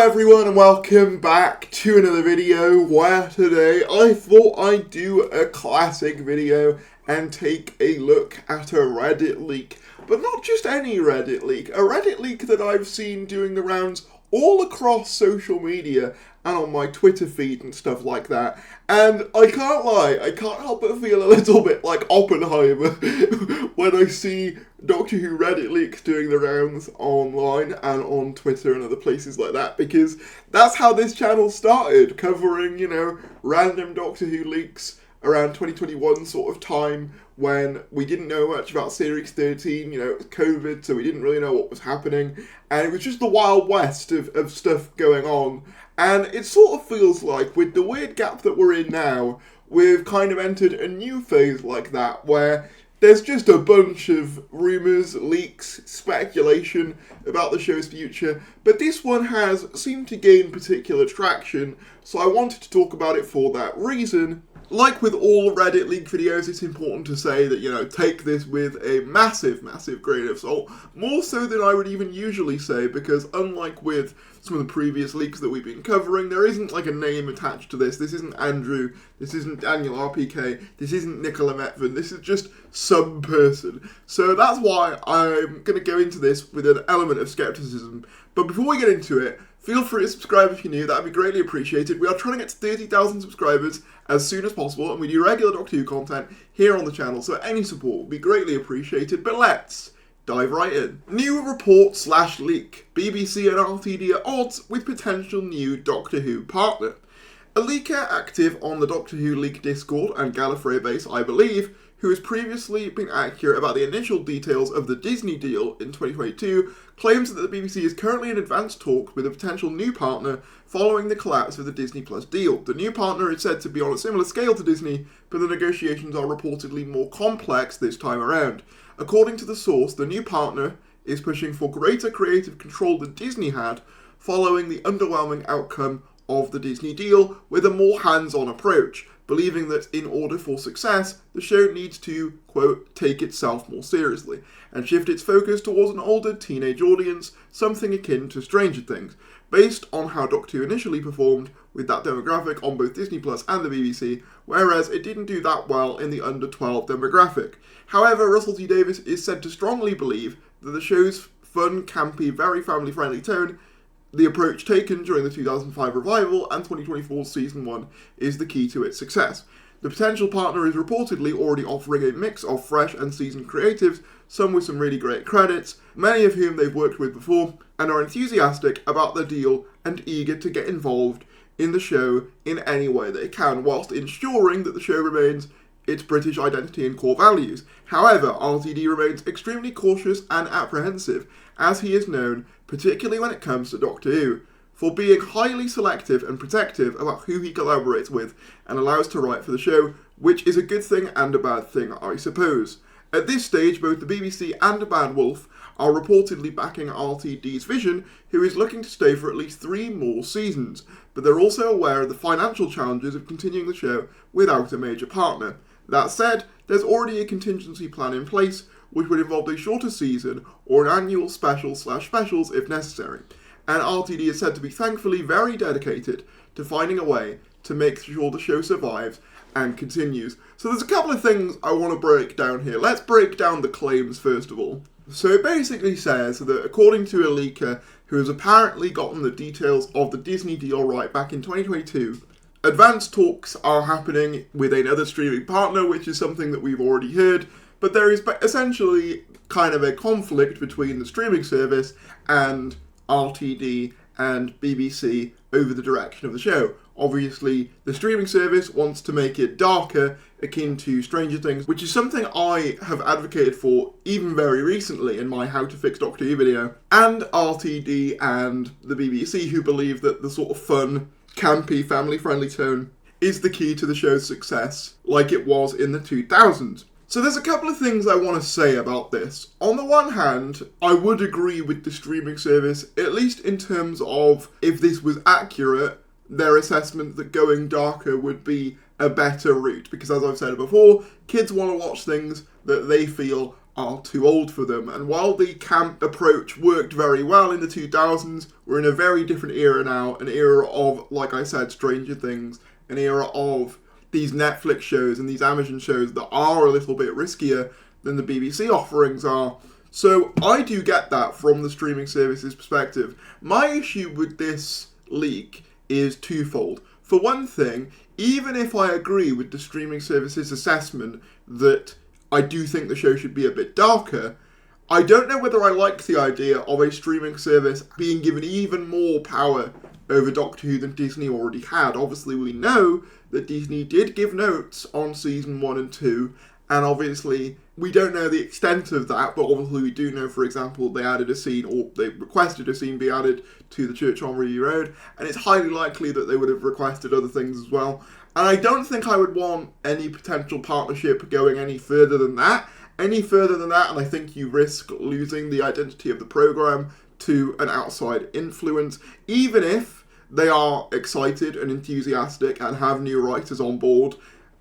Hi everyone and welcome back to another video where today I thought I'd do a classic video and take a look at a Reddit leak. But not just any Reddit leak, a Reddit leak that I've seen doing the rounds all across social media and on my Twitter feed and stuff like that. And I can't lie, I can't help but feel a little bit like Oppenheimer when I see Doctor Who Reddit leaks doing the rounds online and on Twitter and other places like that, because that's how this channel started, covering, random Doctor Who leaks around 2021 sort of time when we didn't know much about Series 13, it was COVID, so we didn't really know what was happening, and it was just the Wild West of stuff going on. And it sort of feels like, with the weird gap that we're in now, we've kind of entered a new phase like that, where there's just a bunch of rumours, leaks, speculation about the show's future, but this one has seemed to gain particular traction, so I wanted to talk about it for that reason. Like with all Reddit leak videos, it's important to say that, take this with a massive, massive grain of salt. More so than I would even usually say, because unlike with some of the previous leaks that we've been covering, there isn't like a name attached to this. This isn't Andrew, this isn't Daniel RPK, this isn't Nicola Metvin, this is just some person. So that's why I'm going to go into this with an element of skepticism. But before we get into it, feel free to subscribe if you're new, that would be greatly appreciated. We are trying to get to 30,000 subscribers as soon as possible, and we do regular Doctor Who content here on the channel, so any support would be greatly appreciated. But let's dive right in. New report/leak. BBC and RTD at odds with potential new Doctor Who partner. A leaker active on the Doctor Who leak Discord and Gallifrey base, I believe, who has previously been accurate about the initial details of the Disney deal in 2022, claims that the BBC is currently in advanced talks with a potential new partner following the collapse of the Disney Plus deal. The new partner is said to be on a similar scale to Disney, but the negotiations are reportedly more complex this time around. According to the source, the new partner is pushing for greater creative control than Disney had, following the underwhelming outcome of the Disney deal, with a more hands-on approach, believing that in order for success, the show needs to, quote, take itself more seriously, and shift its focus towards an older teenage audience, something akin to Stranger Things, based on how Doctor Who initially performed with that demographic on both Disney Plus and the BBC, whereas it didn't do that well in the under 12 demographic. However, Russell T Davies is said to strongly believe that the show's fun, campy, very family-friendly tone, the approach taken during the 2005 revival and 2024 Season 1 is the key to its success. The potential partner is reportedly already offering a mix of fresh and seasoned creatives, some with some really great credits, many of whom they've worked with before, and are enthusiastic about the deal and eager to get involved in the show in any way they can, whilst ensuring that the show remains its British identity and core values. However, RTD remains extremely cautious and apprehensive, as he is known, particularly when it comes to Doctor Who, for being highly selective and protective about who he collaborates with and allows to write for the show, which is a good thing and a bad thing, I suppose. At this stage, both the BBC and Bad Wolf are reportedly backing RTD's vision, who is looking to stay for at least 3 more seasons, but they're also aware of the financial challenges of continuing the show without a major partner. That said, there's already a contingency plan in place, which would involve a shorter season or an annual specials if necessary. And RTD is said to be thankfully very dedicated to finding a way to make sure the show survives and continues. So there's a couple of things I want to break down here. Let's break down the claims first of all. So it basically says that according to a leaker who has apparently gotten the details of the Disney deal right back in 2022, advanced talks are happening with another streaming partner, which is something that we've already heard, but there is essentially kind of a conflict between the streaming service and RTD and BBC over the direction of the show. Obviously, the streaming service wants to make it darker, akin to Stranger Things, which is something I have advocated for even very recently in my How to Fix Doctor Who video, and RTD and the BBC, who believe that the sort of fun, campy, family-friendly tone is the key to the show's success, like it was in the 2000s. So there's a couple of things I want to say about this. On the one hand, I would agree with the streaming service, at least in terms of if this was accurate, their assessment that going darker would be a better route. Because as I've said before, kids want to watch things that they feel are too old for them. And while the camp approach worked very well in the 2000s, we're in a very different era now, an era of, like I said, Stranger Things, an era of these Netflix shows and these Amazon shows that are a little bit riskier than the BBC offerings are. So I do get that from the streaming services perspective. My issue with this leak is twofold. For one thing, even if I agree with the streaming services assessment that I do think the show should be a bit darker, I don't know whether I like the idea of a streaming service being given even more power over Doctor Who than Disney already had. Obviously, we know that Disney did give notes on season 1 and 2, and obviously we don't know the extent of that, but obviously we do know, for example, they added a scene, or they requested a scene be added to the Church on Ruby Road, and it's highly likely that they would have requested other things as well. And I don't think I would want any potential partnership going any further than that. And I think you risk losing the identity of the programme to an outside influence, even if they are excited and enthusiastic and have new writers on board,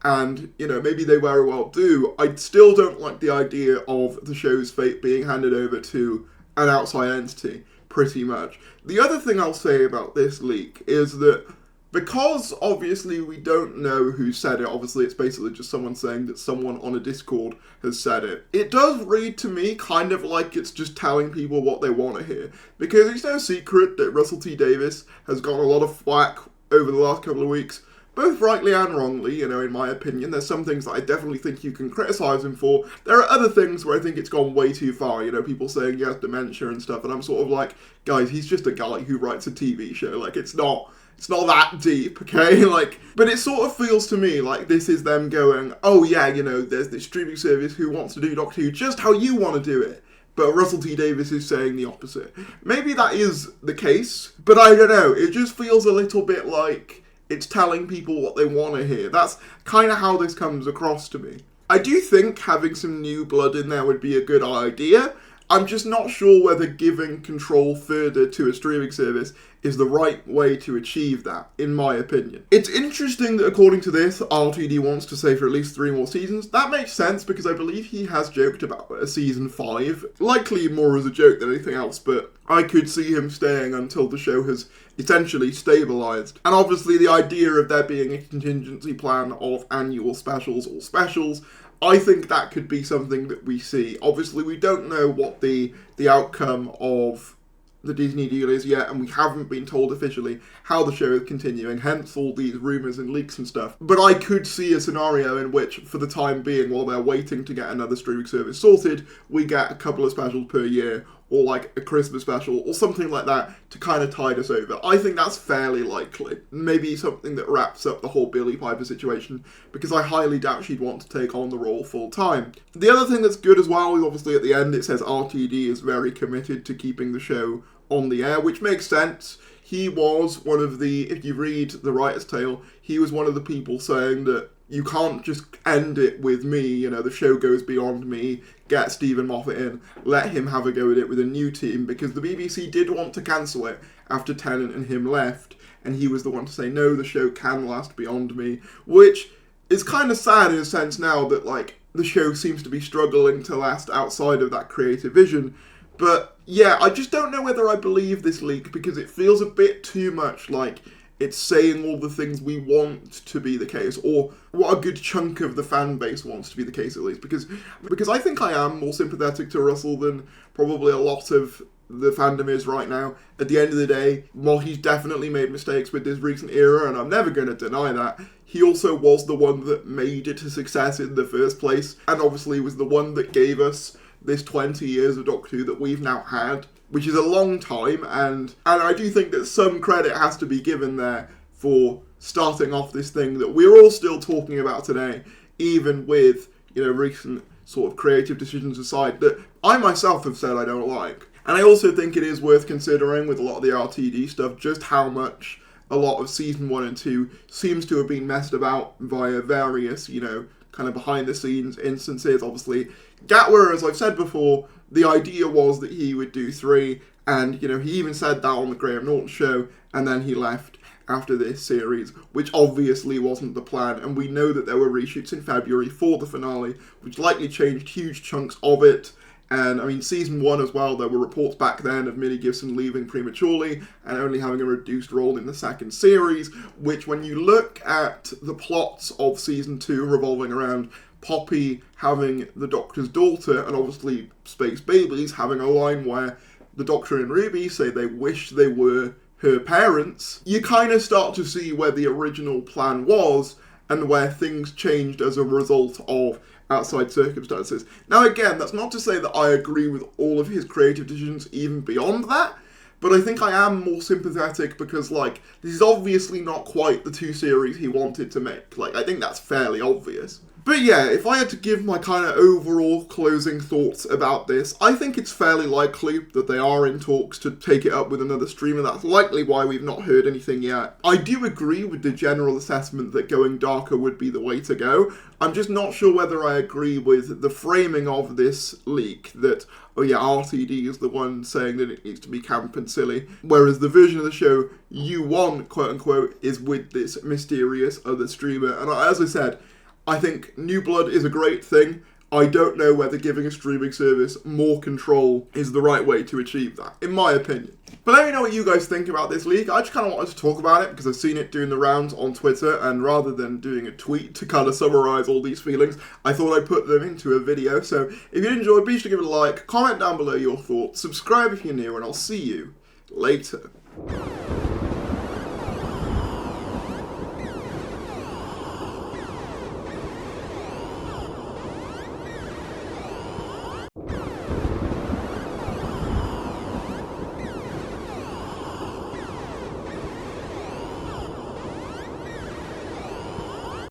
and, you know, maybe they very well do. I still don't like the idea of the show's fate being handed over to an outside entity, pretty much. The other thing I'll say about this leak is that because obviously we don't know who said it, obviously it's basically just someone saying that someone on a Discord has said it, it does read to me kind of like it's just telling people what they want to hear. Because it's no secret that Russell T Davies has gotten a lot of flack over the last couple of weeks, both rightly and wrongly, you know, in my opinion. There's some things that I definitely think you can criticise him for. There are other things where I think it's gone way too far, you know, people saying he has dementia and stuff, and I'm sort of like, guys, he's just a guy who writes a TV show, like, it's not that deep, okay? Like, but it sort of feels to me like this is them going, oh yeah, you know, there's this streaming service who wants to do Doctor Who just how you want to do it. But Russell T Davies is saying the opposite. Maybe that is the case, but I don't know. It just feels a little bit like it's telling people what they want to hear. That's kind of how this comes across to me. I do think having some new blood in there would be a good idea. I'm just not sure whether giving control further to a streaming service is the right way to achieve that, in my opinion. It's interesting that according to this, RTD wants to stay for at least 3 more seasons. That makes sense because I believe he has joked about a season 5. Likely more as a joke than anything else, but I could see him staying until the show has essentially stabilised. And obviously the idea of there being a contingency plan of annual specials or specials, I think that could be something that we see. Obviously, we don't know what the outcome of the Disney deal is yet, and we haven't been told officially how the show is continuing, hence all these rumours and leaks and stuff. But I could see a scenario in which, for the time being, while they're waiting to get another streaming service sorted, we get a couple of specials per year, or like a Christmas special, or something like that, to kind of tide us over. I think that's fairly likely. Maybe something that wraps up the whole Billie Piper situation, because I highly doubt she'd want to take on the role full time. The other thing that's good as well is obviously at the end it says RTD is very committed to keeping the show on the air, which makes sense. He was one of the, if you read The Writer's Tale, he was one of the people saying that you can't just end it with me, you know, the show goes beyond me, get Stephen Moffat in, let him have a go at it with a new team, because the BBC did want to cancel it after Tennant and him left, and he was the one to say, no, the show can last beyond me, which is kind of sad in a sense now that, like, the show seems to be struggling to last outside of that creative vision. But yeah, I just don't know whether I believe this leak, because it feels a bit too much like it's saying all the things we want to be the case, or what a good chunk of the fan base wants to be the case at least, because I think I am more sympathetic to Russell than probably a lot of the fandom is right now. At the end of the day, while he's definitely made mistakes with this recent era, and I'm never going to deny that, he also was the one that made it a success in the first place, and obviously was the one that gave us this 20 years of Doctor Who that we've now had, which is a long time, and I do think that some credit has to be given there for starting off this thing that we're all still talking about today, even with, you know, recent sort of creative decisions aside, that I myself have said I don't like. And I also think it is worth considering with a lot of the RTD stuff just how much a lot of season 1 and 2 seems to have been messed about via various, you know, kind of behind the scenes instances. Obviously, Gatwer, as I've said before, the idea was that he would do 3, and, you know, he even said that on the Graham Norton show, and then he left. after this series, which obviously wasn't the plan, and we know that there were reshoots in February for the finale, which likely changed huge chunks of it. And I mean, season 1 as well, there were reports back then of Millie Gibson leaving prematurely and only having a reduced role in the second series, which when you look at the plots of season 2 revolving around Poppy having the Doctor's daughter, and obviously Space Babies having a line where the Doctor and Ruby say they wish they were her parents, you kind of start to see where the original plan was and where things changed as a result of outside circumstances. Now again, that's not to say that I agree with all of his creative decisions even beyond that, but I think I am more sympathetic because, like, this is obviously not quite the 2 series he wanted to make. Like, I think that's fairly obvious. But yeah, if I had to give my kind of overall closing thoughts about this, I think it's fairly likely that they are in talks to take it up with another streamer. That's likely why we've not heard anything yet. I do agree with the general assessment that going darker would be the way to go. I'm just not sure whether I agree with the framing of this leak that, oh yeah, RTD is the one saying that it needs to be camp and silly, whereas the version of the show you want, quote unquote, is with this mysterious other streamer. And as I said, I think New Blood is a great thing. I don't know whether giving a streaming service more control is the right way to achieve that, in my opinion. But let me know what you guys think about this leak. I just kind of wanted to talk about it because I've seen it doing the rounds on Twitter, and rather than doing a tweet to kind of summarise all these feelings, I thought I'd put them into a video. So if you enjoyed, be sure to give it a like, comment down below your thoughts, subscribe if you're new, and I'll see you later.